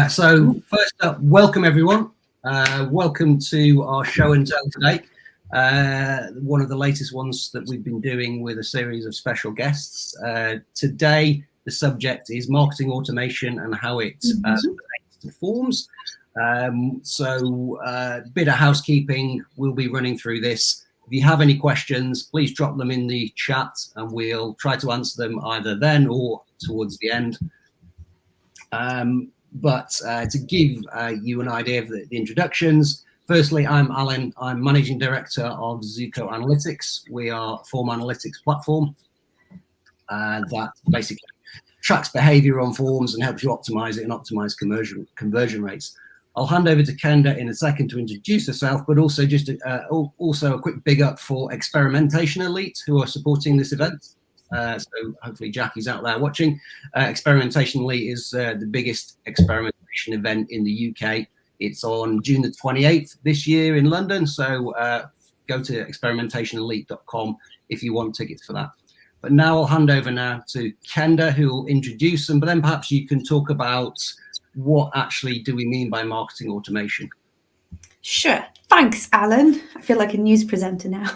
So first up, welcome everyone. Welcome to our show and tell today. One of the latest ones that we've been doing with a series of special guests. Today, the subject is marketing automation and how it relates to forms. Bit of housekeeping. We'll be running through this. If you have any questions, please drop them in the chat and we'll try to answer them either then or towards the end. But to give you an idea of the introductions, firstly, I'm Alan. I'm Managing Director of Zuko Analytics. We are a form analytics platform that basically tracks behavior on forms and helps you optimize it and optimize conversion rates. I'll hand over to Kenda in a second to introduce herself, but also just also a quick big up for Experimentation Elite, who are supporting this event. So hopefully Jackie's out there watching. Experimentation Elite is the biggest experimentation event in the UK. It's on June the 28th this year in London. So go to experimentationelite.com if you want tickets for that. But now I'll hand over now to Kenda, who will introduce them, but then perhaps you can talk about what actually do we mean by marketing automation. Sure. Thanks, Alan. I feel like a news presenter now.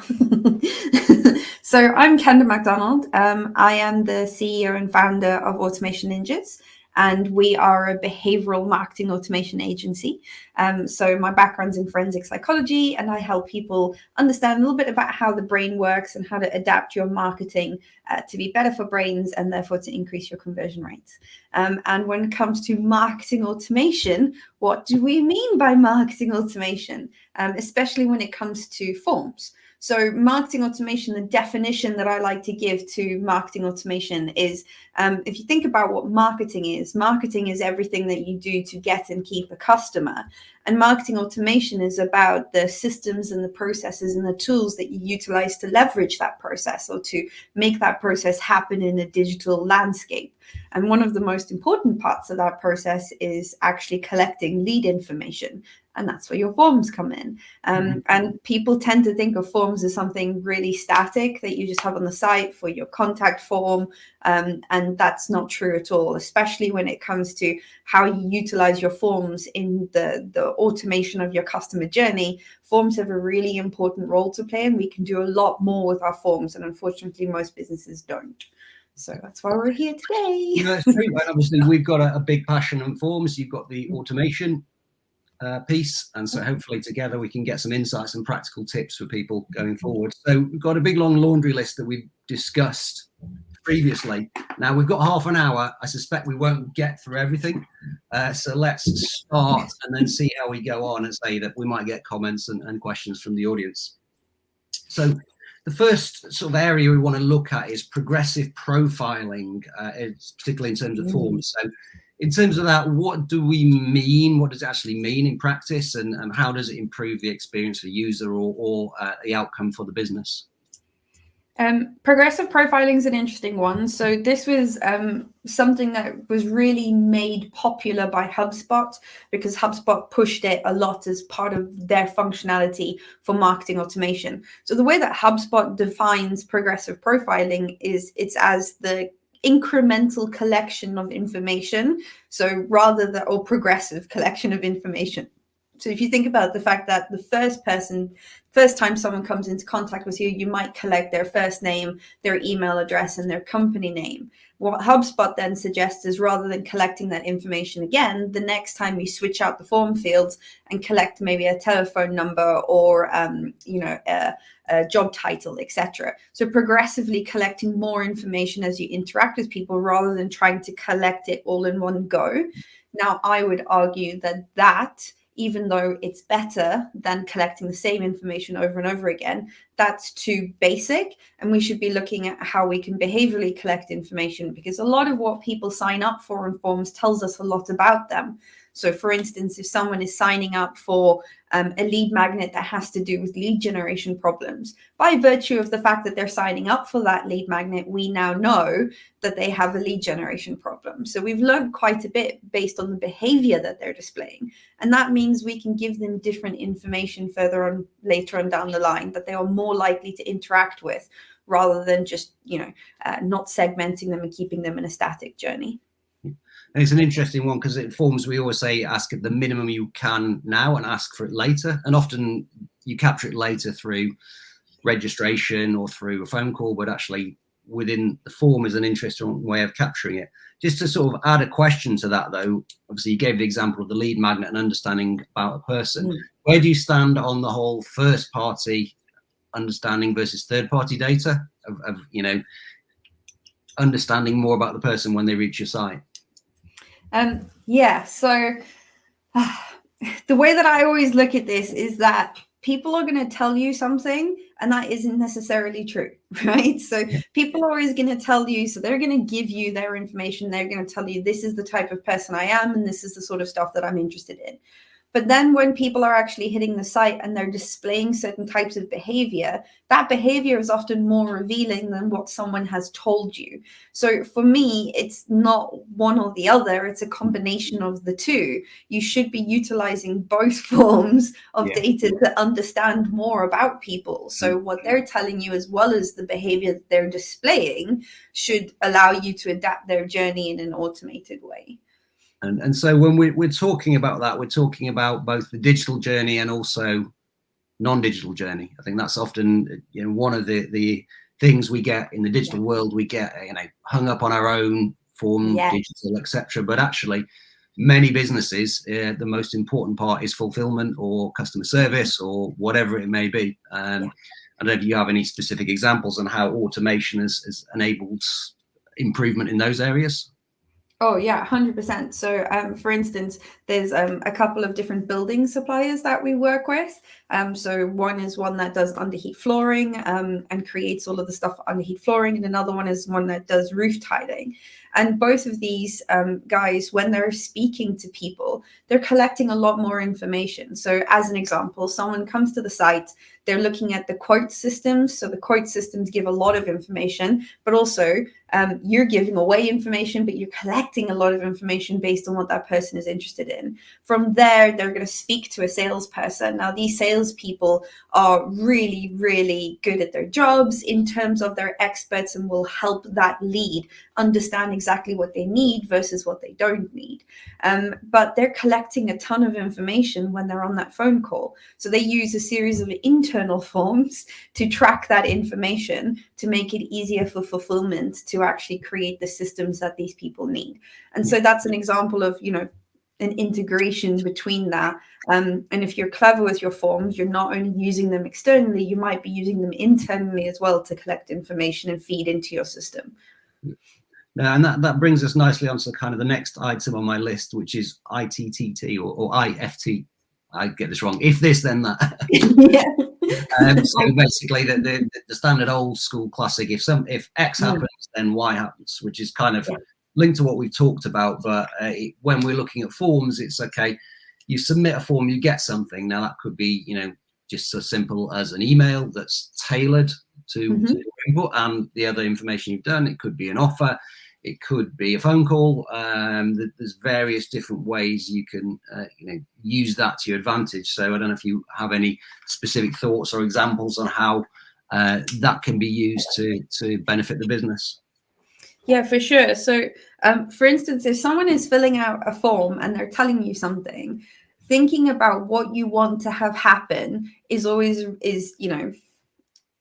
So I'm Kenda MacDonald. I am the CEO and founder of Automation Ninjas, and we are a behavioral marketing automation agency. So my background's in forensic psychology, and I help people understand a little bit about how the brain works and how to adapt your marketing to be better for brains and therefore to increase your conversion rates. And when it comes to marketing automation, what do we mean by marketing automation, especially when it comes to forms? So marketing automation, the definition that I like to give to marketing automation is, if you think about what marketing is everything that you do to get and keep a customer. And marketing automation is about the systems and the processes and the tools that you utilize to leverage that process or to make that process happen in a digital landscape. And one of the most important parts of that process is actually collecting lead information. And that's where your forms come in. And people tend to think of forms as something really static that you just have on the site for your contact form. And that's not true at all, especially when it comes to how you utilize your forms in the automation of your customer journey. Forms have a really important role to play, and we can do a lot more with our forms. And unfortunately, most businesses don't. So that's why we're here today. That's true. And obviously, we've got a big passion on forms. You've got the automation piece, and so hopefully together we can get some insights and practical tips for people going forward. So we've got a big long laundry list that we've discussed previously. Now we've got half an hour. I suspect we won't get through everything, so let's start and then see how we go on and say that we might get comments and questions from the audience. So the first sort of area we want to look at is progressive profiling, particularly in terms of forms. So in terms of that, what do we mean? What does it actually mean in practice, and how does it improve the experience for the user or the outcome for the business? Progressive profiling is an interesting one. So this was something that was really made popular by HubSpot because HubSpot pushed it a lot as part of their functionality for marketing automation. So the way that HubSpot defines progressive profiling is it's as the incremental collection of information, so or progressive collection of information. So if you think about the fact that the first time someone comes into contact with you, you might collect their first name, their email address, and their company name. What HubSpot then suggests is rather than collecting that information again, the next time you switch out the form fields and collect maybe a telephone number or a job title, etc. So progressively collecting more information as you interact with people rather than trying to collect it all in one go. Now, I would argue that even though it's better than collecting the same information over and over again, that's too basic. And we should be looking at how we can behaviorally collect information, because a lot of what people sign up for in forms tells us a lot about them. So for instance, if someone is signing up for a lead magnet that has to do with lead generation problems, by virtue of the fact that they're signing up for that lead magnet, we now know that they have a lead generation problem. So we've learned quite a bit based on the behavior that they're displaying. And that means we can give them different information later on down the line that they are more likely to interact with, rather than just, not segmenting them and keeping them in a static journey. And it's an interesting one because it forms, we always say, ask at the minimum you can now and ask for it later. And often you capture it later through registration or through a phone call, but actually within the form is an interesting way of capturing it. Just to sort of add a question to that, though, obviously you gave the example of the lead magnet and understanding about a person. Where do you stand on the whole first party understanding versus third party data of you know, understanding more about the person when they reach your site? Yeah, so the way that I always look at this is that people are going to tell you something and that isn't necessarily true, right? So people are always going to tell you, so they're going to give you their information. They're going to tell you, this is the type of person I am and this is the sort of stuff that I'm interested in. But then when people are actually hitting the site and they're displaying certain types of behavior, that behavior is often more revealing than what someone has told you. So for me, it's not one or the other. It's a combination of the two. You should be utilizing both forms of data to understand more about people. So what they're telling you, as well as the behavior that they're displaying, should allow you to adapt their journey in an automated way. And so when we're talking about that, we're talking about both the digital journey and also non-digital journey. I think that's often, you know, one of the things we get in the digital world. We get, you know, hung up on our own form, digital, etc. But actually, many businesses, the most important part is fulfillment or customer service or whatever it may be. I don't know if you have any specific examples on how automation has enabled improvement in those areas. Oh, yeah, 100%. So, for instance, there's a couple of different building suppliers that we work with. So one is one that does underheat flooring and creates all of the stuff for underheat flooring. And another one is one that does roof tiling. And both of these guys, when they're speaking to people, they're collecting a lot more information. So as an example, someone comes to the site, they're looking at the quote systems. So the quote systems give a lot of information, but also you're giving away information, but you're collecting a lot of information based on what that person is interested in. From there, they're going to speak to a salesperson. Now, these salespeople are really, really good at their jobs in terms of they're experts and will help that lead understand exactly what they need versus what they don't need. But they're collecting a ton of information when they're on that phone call. So they use a series of internal forms to track that information to make it easier for fulfillment to actually create the systems that these people need. And so that's an example of, you know, an integration between that. And if you're clever with your forms, you're not only using them externally, you might be using them internally as well to collect information and feed into your system. And that brings us nicely onto kind of the next item on my list, which is ITTT or IFT. I get this wrong. If this, then that. So basically, the standard old school classic. If X happens, then Y happens, which is kind of linked to what we've talked about. But when we're looking at forms, it's okay. You submit a form, you get something. Now that could be, you know, just so simple as an email that's tailored to input and the other information you've done. It could be an offer. It could be a phone call. There's various different ways you can use that to your advantage. So I don't know if you have any specific thoughts or examples on how that can be used to benefit the business. Yeah, for sure. So, for instance, if someone is filling out a form and they're telling you something, thinking about what you want to have happen is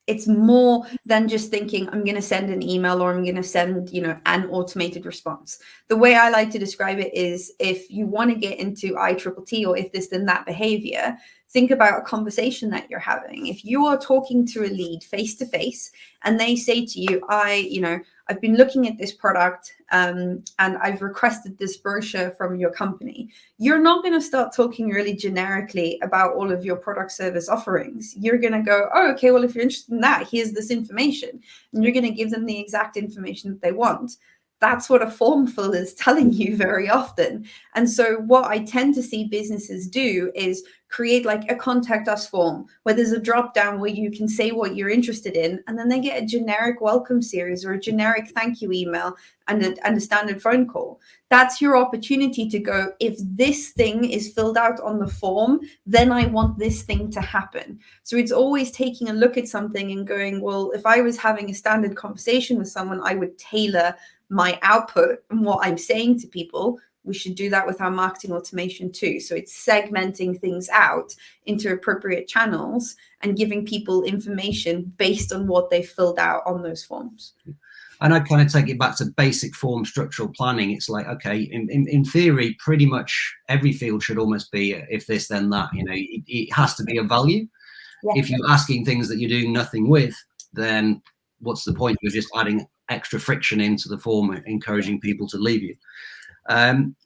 it's more than just thinking, I'm going to send an email or I'm going to send, an automated response. The way I like to describe it is if you want to get into ITTT or if this then that behavior, think about a conversation that you're having. If you are talking to a lead face to face and they say to you, I've been looking at this product and I've requested this brochure from your company. You're not going to start talking really generically about all of your product service offerings. You're going to go, oh, okay, well, if you're interested in that, here's this information. And you're going to give them the exact information that they want. That's what a form fill is telling you very often. And so what I tend to see businesses do is create like a contact us form where there's a drop down where you can say what you're interested in. And then they get a generic welcome series or a generic thank you email and a standard phone call. That's your opportunity to go, if this thing is filled out on the form, then I want this thing to happen. So it's always taking a look at something and going, well, if I was having a standard conversation with someone, I would tailor my output and what I'm saying to people, we should do that with our marketing automation too. So it's segmenting things out into appropriate channels and giving people information based on what they filled out on those forms. And I kind of take it back to basic form structural planning. It's like, okay, in theory, pretty much every field should almost be if this, then that. You know, it has to be of value. Yeah. If you're asking things that you're doing nothing with, then what's the point? You're just adding extra friction into the form, encouraging people to leave you.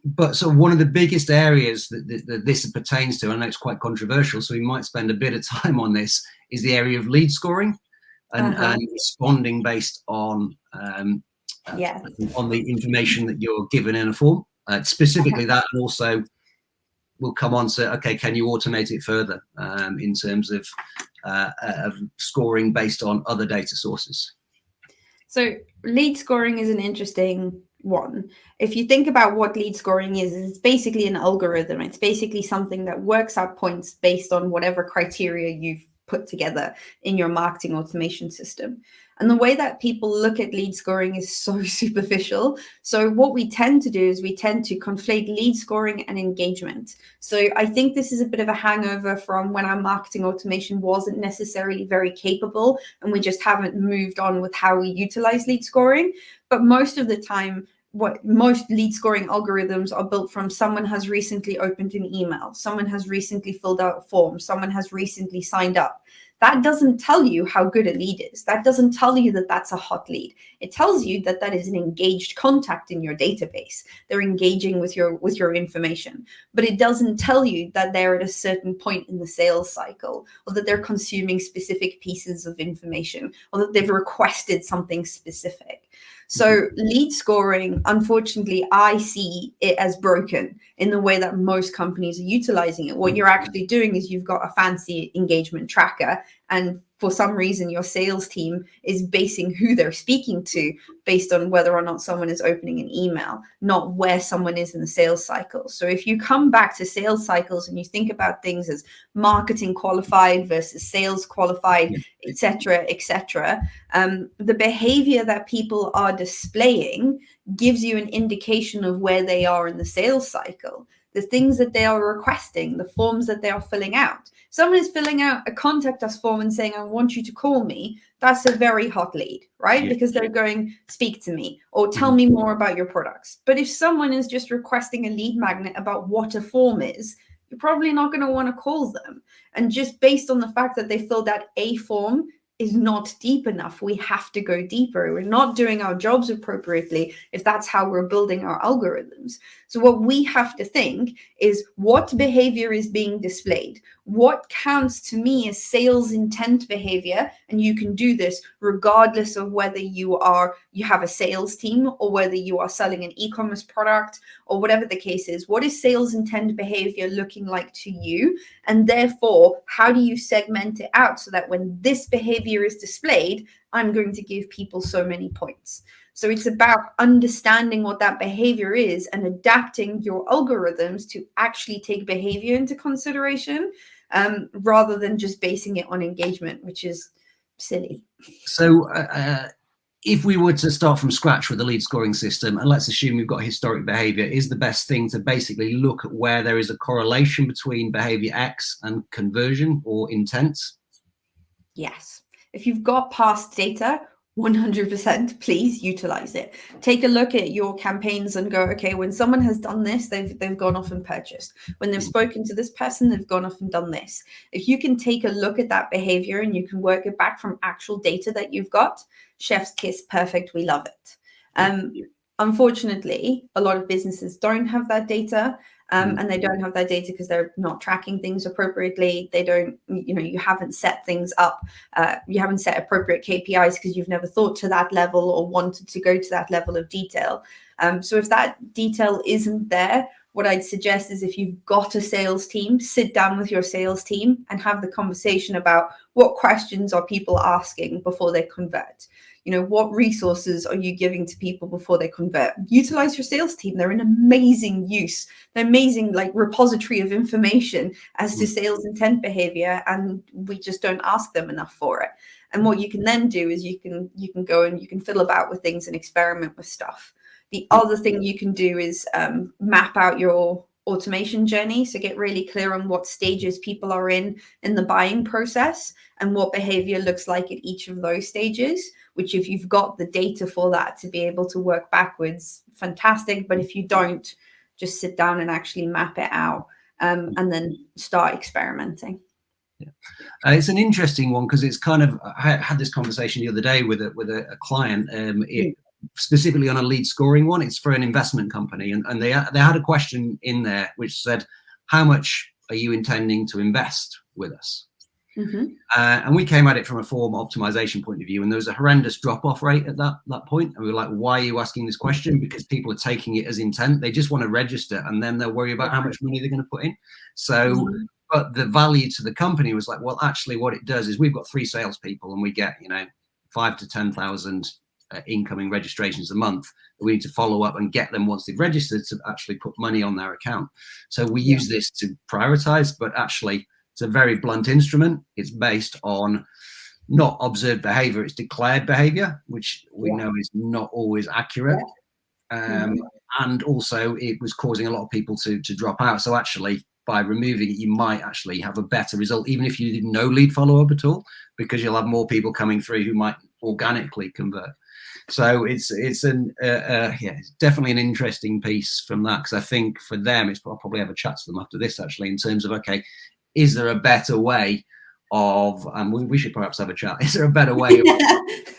But so one of the biggest areas that this pertains to, and I know it's quite controversial, so we might spend a bit of time on this, is the area of lead scoring and responding based on on the information that you're given in a form. Specifically that, and also we'll come on to, okay, can you automate it further in terms of scoring based on other data sources? So lead scoring is an interesting one. If you think about what lead scoring is, it's basically an algorithm. It's basically something that works out points based on whatever criteria you've put together in your marketing automation system. And the way that people look at lead scoring is so superficial. So what we tend to do is we tend to conflate lead scoring and engagement. So I think this is a bit of a hangover from when our marketing automation wasn't necessarily very capable, and we just haven't moved on with how we utilize lead scoring. But most of the time, what most lead scoring algorithms are built from, someone has recently opened an email, someone has recently filled out a form, someone has recently signed up. That doesn't tell you how good a lead is. That doesn't tell you that that's a hot lead. It tells you that that is an engaged contact in your database. They're engaging with your information, but it doesn't tell you that they're at a certain point in the sales cycle, or that they're consuming specific pieces of information, or that they've requested something specific. So lead scoring, unfortunately, I see it as broken in the way that most companies are utilizing it. What you're actually doing is you've got a fancy engagement tracker, and for some reason, your sales team is basing who they're speaking to based on whether or not someone is opening an email, not where someone is in the sales cycle. So if you come back to sales cycles and you think about things as marketing qualified versus sales qualified, et cetera, the behavior that people are displaying gives you an indication of where they are in the sales cycle. The things that they are requesting, the forms that they are filling out. Someone is filling out a contact us form and saying, I want you to call me. That's a very hot lead, right? Because they're going, speak to me or tell me more about your products. But if someone is just requesting a lead magnet about what a form is, you're probably not going to want to call them. And just based on the fact that they filled out a form is not deep enough. We have to go deeper. We're not doing our jobs appropriately if that's how we're building our algorithms. So what we have to think is, what behavior is being displayed? What counts to me as sales intent behavior? And you can do this regardless of whether you have a sales team or whether you are selling an e-commerce product or whatever the case is. What is sales intent behavior looking like to you? And therefore, how do you segment it out so that when this behavior is displayed, I'm going to give people so many points? So it's about understanding what that behavior is and adapting your algorithms to actually take behavior into consideration, rather than just basing it on engagement, which is silly. So if we were to start from scratch with the lead scoring system, and let's assume we've got historic behavior, is the best thing to basically look at where there is a correlation between behavior X and conversion or intent? Yes. If you've got past data, 100%, please utilize it. Take a look at your campaigns and go, okay, when someone has done this, they've gone off and purchased. When they've spoken to this person, they've gone off and done this. If you can take a look at that behavior and you can work it back from actual data that you've got, chef's kiss, perfect, we love it. Unfortunately, a lot of businesses don't have that data. And they don't have that data because they're not tracking things appropriately. They don't, you haven't set things up. You haven't set appropriate KPIs because you've never thought to that level or wanted to go to that level of detail. So if that detail isn't there, what I'd suggest is, if you've got a sales team, sit down with your sales team and have the conversation about what questions are people asking before they convert. You know, what resources are you giving to people before they convert? Utilize your sales team. They're an amazing use. They're amazing, like, repository of information as to sales intent behavior, and we just don't ask them enough for it. And what you can then do is you can go and you can fiddle about with things and experiment with stuff. The other thing you can do is map out your automation journey. So get really clear on what stages people are in the buying process and what behavior looks like at each of those stages, which if you've got the data for that to be able to work backwards, fantastic. But if you don't, just sit down and actually map it out and then start experimenting. Yeah. It's an interesting one because it's kind of, I had this conversation the other day with a client, specifically on a lead scoring one. It's for an investment company, and they had a question in there which said, how much are you intending to invest with us? And we came at it from a form optimization point of view, and there was a horrendous drop-off rate at that point. And we were like, why are you asking this question? Because people are taking it as intent. They just want to register, and then they'll worry about how much money they're going to put in. So but the value to the company was like, well, actually what it does is we've got 3 salespeople and we get, 5 to 10,000 incoming registrations a month. We need to follow up and get them once they've registered to actually put money on their account. So we use this to prioritize, but actually it's a very blunt instrument. It's based on not observed behavior, it's declared behavior, which we know is not always accurate. And also it was causing a lot of people to drop out. So actually, by removing it, you might actually have a better result, even if you did no lead follow-up at all, because you'll have more people coming through who might organically convert. So it's definitely an interesting piece from that, because I think for them, I'll probably have a chat to them after this actually, in terms of, okay, is there a better way of, and we should perhaps have a chat, is there a better way of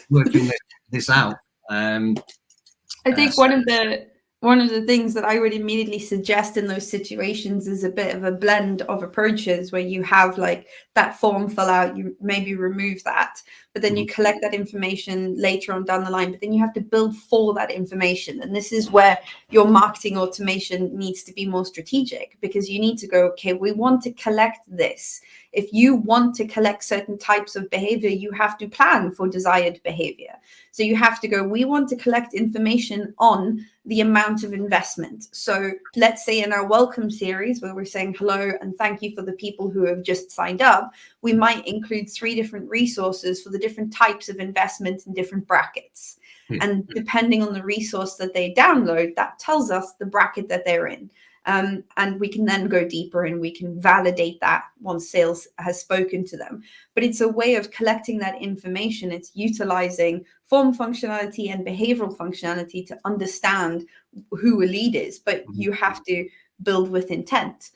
working this out? I think one of the things that I would immediately suggest in those situations is a bit of a blend of approaches where you have like that form fill out, you maybe remove that, but then you collect that information later on down the line, but then you have to build for that information. And this is where your marketing automation needs to be more strategic, because you need to go, okay, we want to collect this. If you want to collect certain types of behavior, you have to plan for desired behavior. So you have to go, we want to collect information on the amount of investment. So let's say in our welcome series where we're saying hello and thank you for the people who have just signed up, we might include 3 different resources for the different types of investment in different brackets. And depending on the resource that they download, that tells us the bracket that they're in. And we can then go deeper and we can validate that once sales has spoken to them. But it's a way of collecting that information. It's utilizing form functionality and behavioral functionality to understand who a lead is, but you have to build with intent.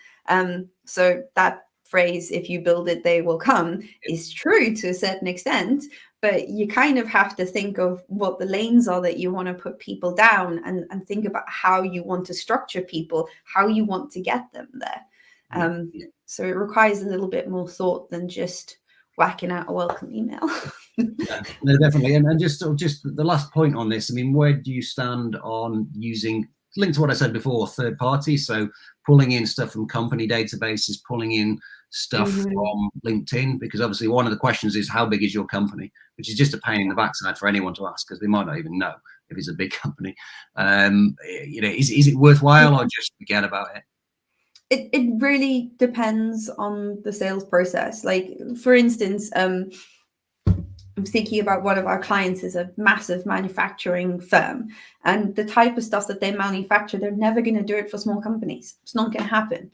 So that phrase, if you build it, they will come, is true to a certain extent. But you kind of have to think of what the lanes are that you want to put people down, and think about how you want to structure people, how you want to get them there. So it requires a little bit more thought than just whacking out a welcome email. No, definitely. And just the last point on this, I mean, where do you stand on using, linked to what I said before, third party? So pulling in stuff from company databases, pulling in stuff from LinkedIn, because obviously one of the questions is, how big is your company? Which is just a pain in the backside for anyone to ask, because they might not even know if it's a big company. Is it worthwhile, or just forget about it? It really depends on the sales process. Like, for instance, I'm thinking about one of our clients is a massive manufacturing firm, and the type of stuff that they manufacture, they're never going to do it for small companies. It's not going to happen.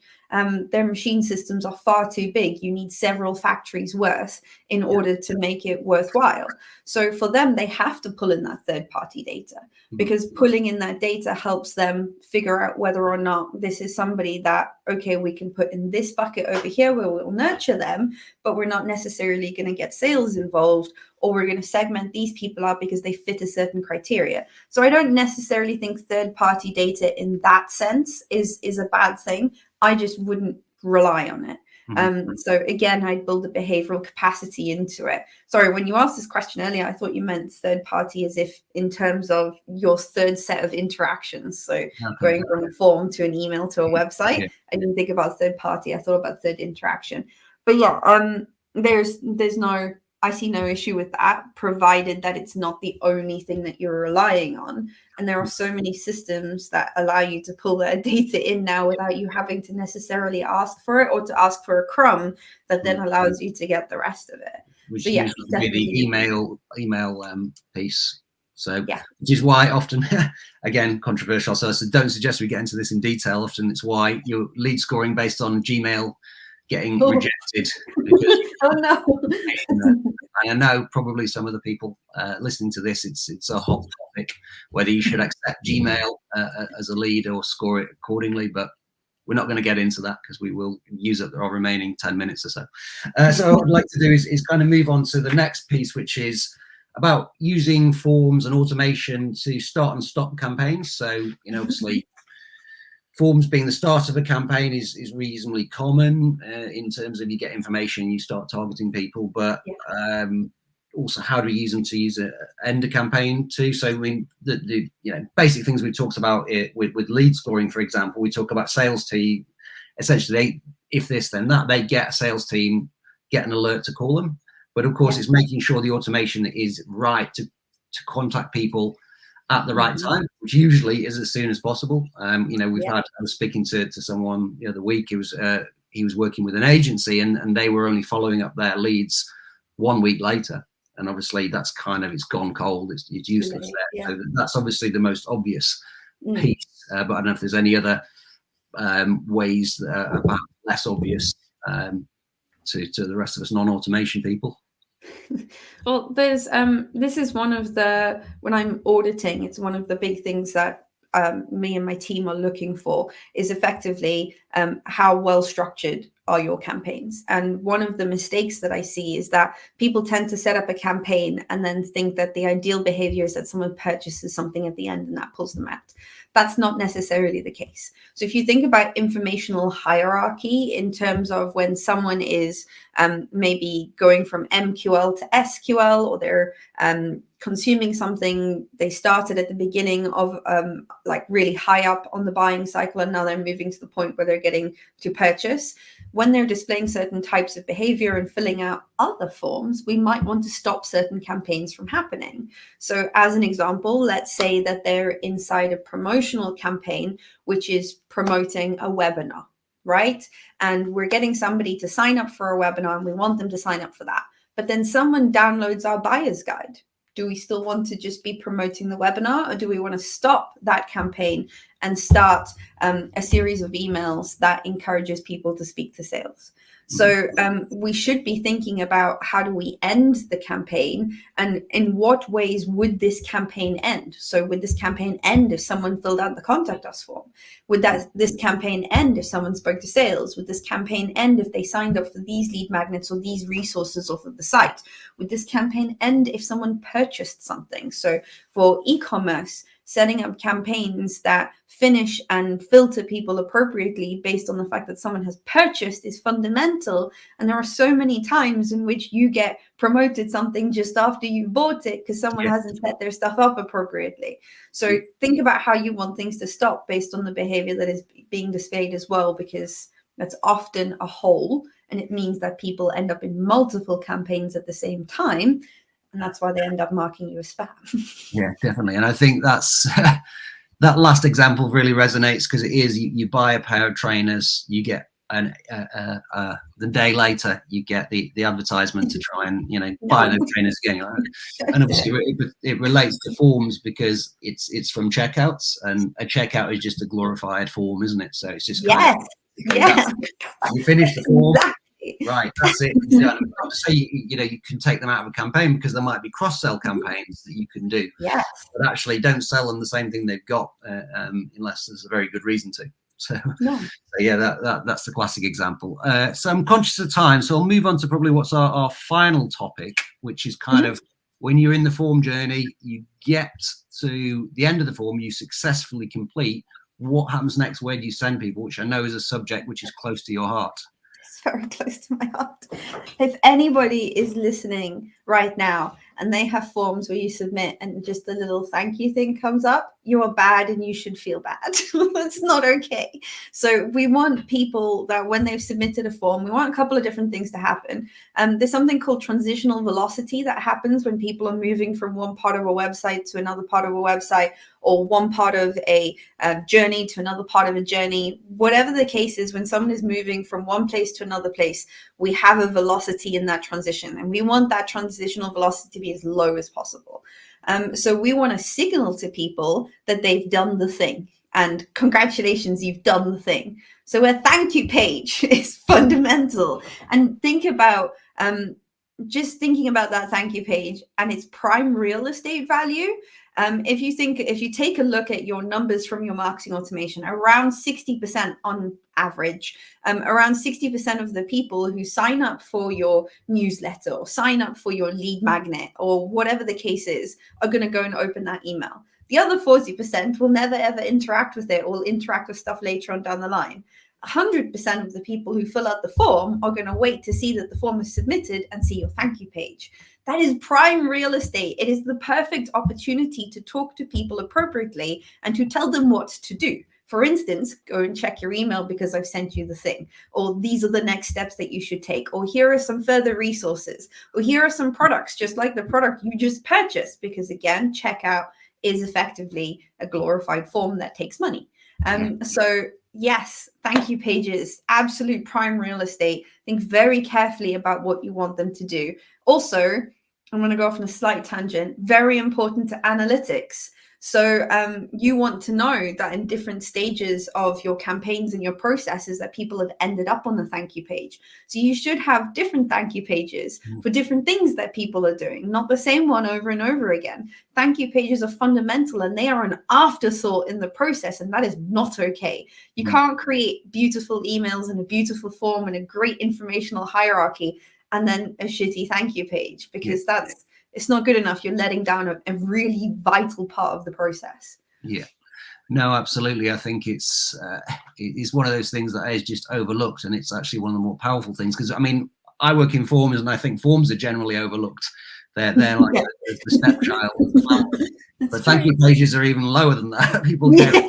Their machine systems are far too big. You need several factories worth in order to make it worthwhile. So for them, they have to pull in that third-party data, because pulling in that data helps them figure out whether or not this is somebody that, okay, we can put in this bucket over here where we'll nurture them, but we're not necessarily going to get sales involved, or we're going to segment these people out because they fit a certain criteria. So I don't necessarily think third-party data in that sense is a bad thing. I just wouldn't rely on it. So again, I'd build a behavioral capacity into it. Sorry, when you asked this question earlier, I thought you meant third party as if in terms of your third set of interactions. So going from a form to an email to a website, I didn't think about third party. I thought about third interaction. But yeah, there's no I see no issue with that, provided that it's not the only thing that you're relying on. And there are so many systems that allow you to pull that data in now without you having to necessarily ask for it, or to ask for a crumb that then allows you to get the rest of it. Which so yeah, usually would be the email piece. So, yeah. Which is why often, again, controversial. So don't suggest we get into this in detail. Often it's why you're lead scoring based on Gmail getting rejected. Because, oh no. And I know probably some of the people listening to this, it's a hot topic, whether you should accept Gmail as a lead or score it accordingly, but we're not going to get into that because we will use up our remaining 10 minutes or so. So what I'd like to do is kind of move on to the next piece, which is about using forms and automation to start and stop campaigns. So, obviously, forms being the start of a campaign is reasonably common in terms of you get information, you start targeting people, but also how do we use them to end a campaign too? So I mean, the basic things we talked about with lead scoring, for example, we talk about sales team. Essentially, if this then that, they get a sales team, get an alert to call them. But of course, it's making sure the automation is right to contact people at the right time, which usually is as soon as possible. I was speaking to someone the other week. He was working with an agency, and they were only following up their leads 1 week later. And obviously that's it's gone cold. It's useless there. So that's obviously the most obvious piece. But I don't know if there's any other ways that are about less obvious to the rest of us non-automation people. Well, there's this is one of the, when I'm auditing, it's one of the big things that me and my team are looking for, is effectively how well structured are your campaigns. And one of the mistakes that I see is that people tend to set up a campaign and then think that the ideal behavior is that someone purchases something at the end and that pulls them out. That's not necessarily the case. So if you think about informational hierarchy in terms of when someone is maybe going from MQL to SQL, or they're consuming something, they started at the beginning of like really high up on the buying cycle, and now they're moving to the point where they're getting to purchase. When they're displaying certain types of behavior and filling out other forms, we might want to stop certain campaigns from happening. So as an example, let's say that they're inside a promotional campaign, which is promoting a webinar, right? And we're getting somebody to sign up for a webinar, and we want them to sign up for that. But then someone downloads our buyer's guide. Do we still want to just be promoting the webinar, or do we want to stop that campaign and start a series of emails that encourages people to speak to sales? So we should be thinking about, how do we end the campaign, and in what ways would this campaign end? So would this campaign end if someone filled out the contact us form? Would this campaign end if someone spoke to sales? Would this campaign end if they signed up for these lead magnets or these resources off of the site? Would this campaign end if someone purchased something? So for e-commerce, setting up campaigns that finish and filter people appropriately based on the fact that someone has purchased is fundamental. And there are so many times in which you get promoted something just after you've bought it because someone hasn't set their stuff up appropriately. So think about how you want things to stop based on the behavior that is being displayed as well, because that's often a hole, and it means that people end up in multiple campaigns at the same time. And that's why they end up marking you as spam. Yeah, definitely. And I think that's that last example really resonates, because it is, you buy a pair of trainers, you get the day later you get the advertisement to try and buy those trainers again. And obviously it relates to forms, because it's from checkouts, and a checkout is just a glorified form, isn't it? So it's just you finish the form. Exactly. Right, that's it. Not to say you can take them out of a campaign, because there might be cross-sell campaigns that you can do. Yes. But actually, don't sell them the same thing they've got unless there's a very good reason to. So that's the classic example. So I'm conscious of time, so I'll move on to probably what's our final topic, which is kind of when you're in the form journey, you get to the end of the form, you successfully complete. What happens next? Where do you send people? Which I know is a subject which is close to your heart. Very close to my heart. If anybody is listening right now and they have forms where you submit and just a little thank you thing comes up, you are bad and you should feel bad. That's not okay. So we want people that when they've submitted a form, we want a couple of different things to happen. There's something called transitional velocity that happens when people are moving from one part of a website to another part of a website, or one part of a journey to another part of a journey. Whatever the case is, when someone is moving from one place to another place, we have a velocity in that transition, and we want that transitional velocity to be as low as possible. So we want to signal to people that they've done the thing, and congratulations, you've done the thing. So a thank you page is fundamental. And think about just thinking about that thank you page and its prime real estate value. If you take a look at your numbers from your marketing automation, around 60% on average, around 60% of the people who sign up for your newsletter or sign up for your lead magnet or whatever the case is, are going to go and open that email. The other 40% will never ever interact with it, or will interact with stuff later on down the line. 100% of the people who fill out the form are going to wait to see that the form is submitted and see your thank you page. That is prime real estate. It is the perfect opportunity to talk to people appropriately and to tell them what to do. For instance, go and check your email because I've sent you the thing, or these are the next steps that you should take, or here are some further resources, or here are some products, just like the product you just purchased, because again, checkout is effectively a glorified form that takes money. So yes, thank you pages, absolute prime real estate. Think very carefully about what you want them to do. Also, I'm going to go off on a slight tangent, very important to analytics. So you want to know that in different stages of your campaigns and your processes that people have ended up on the thank you page. So you should have different thank you pages for different things that people are doing, not the same one over and over again. Thank you pages are fundamental and they are an afterthought in the process, and that is not okay. You can't create beautiful emails and a beautiful form and a great informational hierarchy and then a shitty thank you page, because it's not good enough. You're letting down a really vital part of the process. Yeah, no, absolutely. I think it's one of those things that is just overlooked, and it's actually one of the more powerful things. Because I mean, I work in forms, and I think forms are generally overlooked. They're like the stepchild of the family. But thank you pages are even lower than that. People care about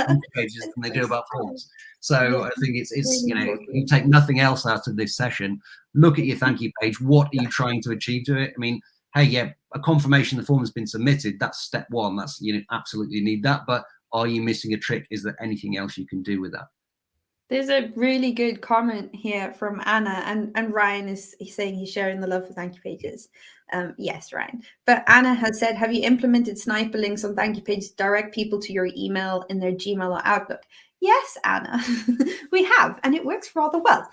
thank you pages than they do about forms. So I think it's you take nothing else out of this session. Look at your thank you page. What are you trying to achieve to it? I mean, hey, yeah, a confirmation the form has been submitted. That's step one. That's, you absolutely need that. But are you missing a trick? Is there anything else you can do with that? There's a really good comment here from Anna, and Ryan is saying he's sharing the love for thank you pages. Yes, Ryan. But Anna has said, have you implemented sniper links on thank you pages to direct people to your email in their Gmail or Outlook? Yes, Anna, we have, and it works rather well.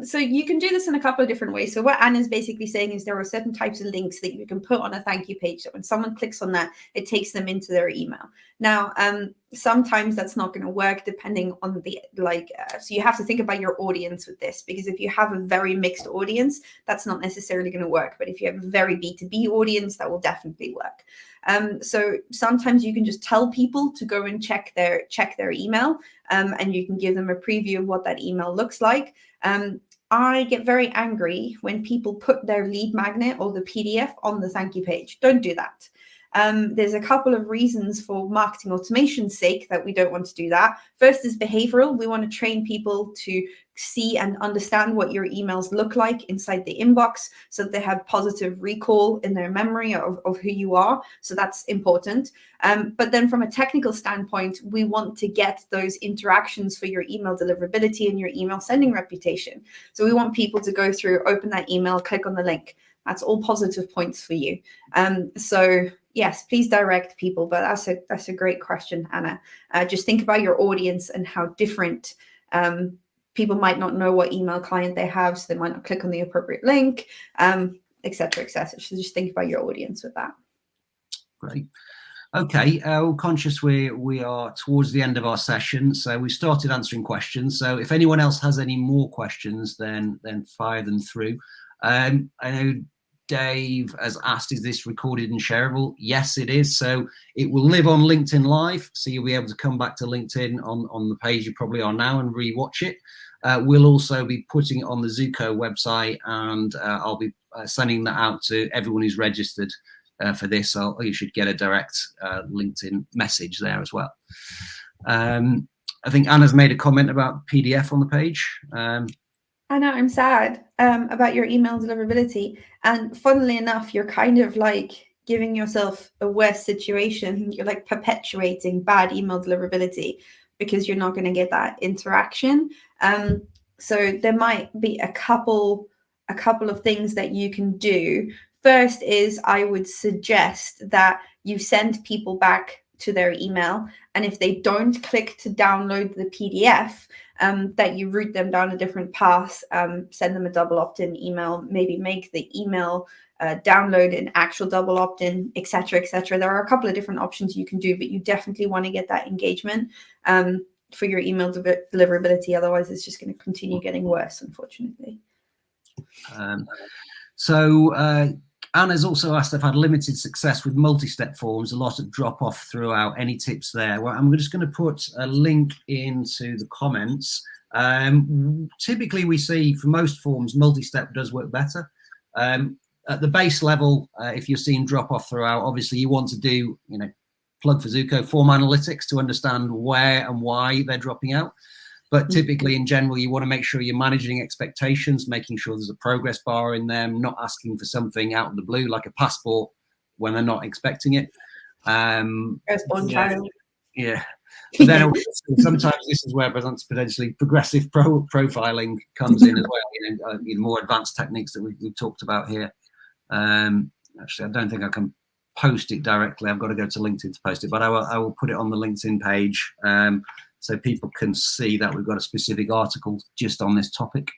So you can do this in a couple of different ways. So what Anna's basically saying is there are certain types of links that you can put on a thank you page. So when someone clicks on that, it takes them into their email. Now, sometimes that's not going to work depending on the, so you have to think about your audience with this, because if you have a very mixed audience, that's not necessarily going to work. But if you have a very B2B audience, that will definitely work. So sometimes you can just tell people to go and check their email, and you can give them a preview of what that email looks like. I get very angry when people put their lead magnet or the PDF on the thank you page. Don't do that. There's a couple of reasons for marketing automation's sake that we don't want to do that. First is behavioral. We want to train people to see and understand what your emails look like inside the inbox so that they have positive recall in their memory of who you are. So that's important. But then from a technical standpoint, we want to get those interactions for your email deliverability and your email sending reputation. So we want people to go through, open that email, click on the link. That's all positive points for you. So yes, please direct people, but that's a great question, Anna. Just think about your audience and how different people might not know what email client they have, so they might not click on the appropriate link, et cetera, et cetera. So just think about your audience with that. Great. Okay, we're conscious we are towards the end of our session, so we started answering questions. So if anyone else has any more questions, then fire them through. I know Dave has asked, is this recorded and shareable? Yes, it is. So it will live on LinkedIn Live. So you'll be able to come back to LinkedIn on the page you probably are now and rewatch it. We'll also be putting it on the Zuko website, and I'll be sending that out to everyone who's registered for this. So you should get a direct LinkedIn message there as well. I think Anna's made a comment about PDF on the page. I know, I'm sad about your email deliverability. And funnily enough, you're kind of like giving yourself a worse situation. You're like perpetuating bad email deliverability because you're not going to get that interaction. So there might be a couple of things that you can do. First is I would suggest that you send people back to their email, and if they don't click to download the PDF, that you route them down a different path, send them a double opt-in email, maybe make the email download an actual double opt-in, etc., etc. There are a couple of different options you can do, but you definitely want to get that engagement for your email deliverability. Otherwise, it's just going to continue getting worse, unfortunately. Anna's also asked if I've had limited success with multi-step forms, a lot of drop off throughout. Any tips there? Well, I'm just going to put a link into the comments. Typically, we see for most forms, multi-step does work better. At the base level, if you're seeing drop off throughout, obviously you want to do, plug for Zuko, form analytics to understand where and why they're dropping out. But typically, in general, you want to make sure you're managing expectations, making sure there's a progress bar in them, not asking for something out of the blue, like a passport, when they're not expecting it. Firstborn child. Yeah. But then sometimes this is where potentially progressive profiling comes in as well, more advanced techniques that we've talked about here. Actually, I don't think I can post it directly. I've got to go to LinkedIn to post it, but I will put it on the LinkedIn page. So people can see that we've got a specific article just on this topic.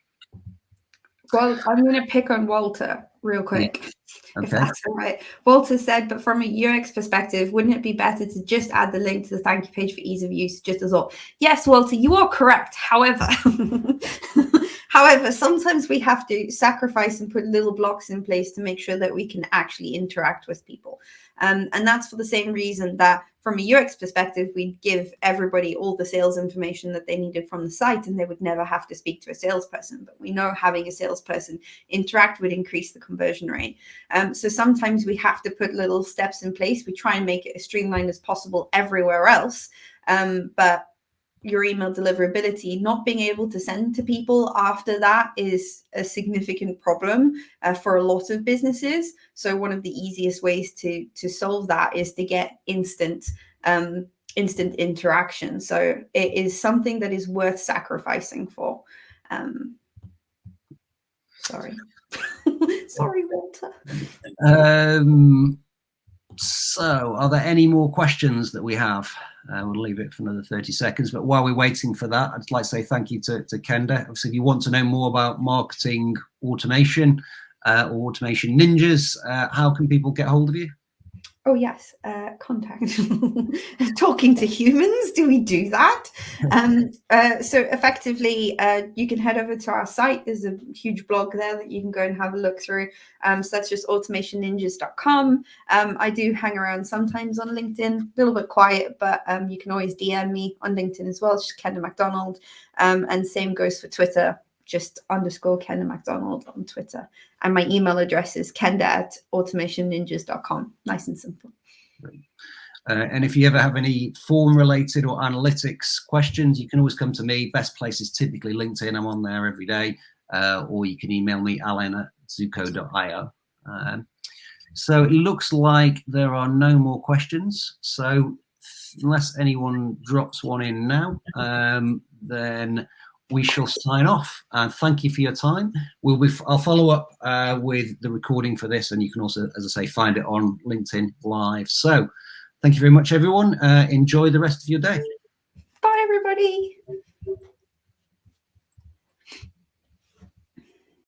Well, I'm going to pick on Walter real quick, Okay. if that's all right. Walter said, but from a UX perspective, wouldn't it be better to just add the link to the thank you page for ease of use, just as all? Yes, Walter, you are correct. However, sometimes we have to sacrifice and put little blocks in place to make sure that we can actually interact with people. And that's for the same reason that from a UX perspective, we'd give everybody all the sales information that they needed from the site, and they would never have to speak to a salesperson. But we know having a salesperson interact would increase the conversion rate. So sometimes we have to put little steps in place. We try and make it as streamlined as possible everywhere else. But your email deliverability, not being able to send to people after that is a significant problem for a lot of businesses. So one of the easiest ways to solve that is to get instant interaction. So it is something that is worth sacrificing for. Sorry. Sorry, Walter. So are there any more questions that we have? We'll leave it for another 30 seconds. But while we're waiting for that, I'd like to say thank you to Kenda. Obviously, if you want to know more about marketing automation or automation ninjas, how can people get hold of you? Oh, yes. Contact. Talking to humans. Do we do that? So effectively, you can head over to our site. There's a huge blog there that you can go and have a look through. So that's just automationninjas.com. I do hang around sometimes on LinkedIn, a little bit quiet, but you can always DM me on LinkedIn as well. It's just Kenda MacDonald. And same goes for Twitter. Just _ Kenda MacDonald on Twitter. And my email address is kenda@automationninjas.com. Nice and simple. And if you ever have any form related or analytics questions, you can always come to me. Best place is typically LinkedIn. I'm on there every day. Or you can email me, alan@zuko.io. So it looks like there are no more questions. So unless anyone drops one in now, then we shall sign off. And thank you for your time. I'll follow up with the recording for this, and you can also, as I say, find it on LinkedIn Live. So thank you very much, everyone. Enjoy the rest of your day. Bye, everybody.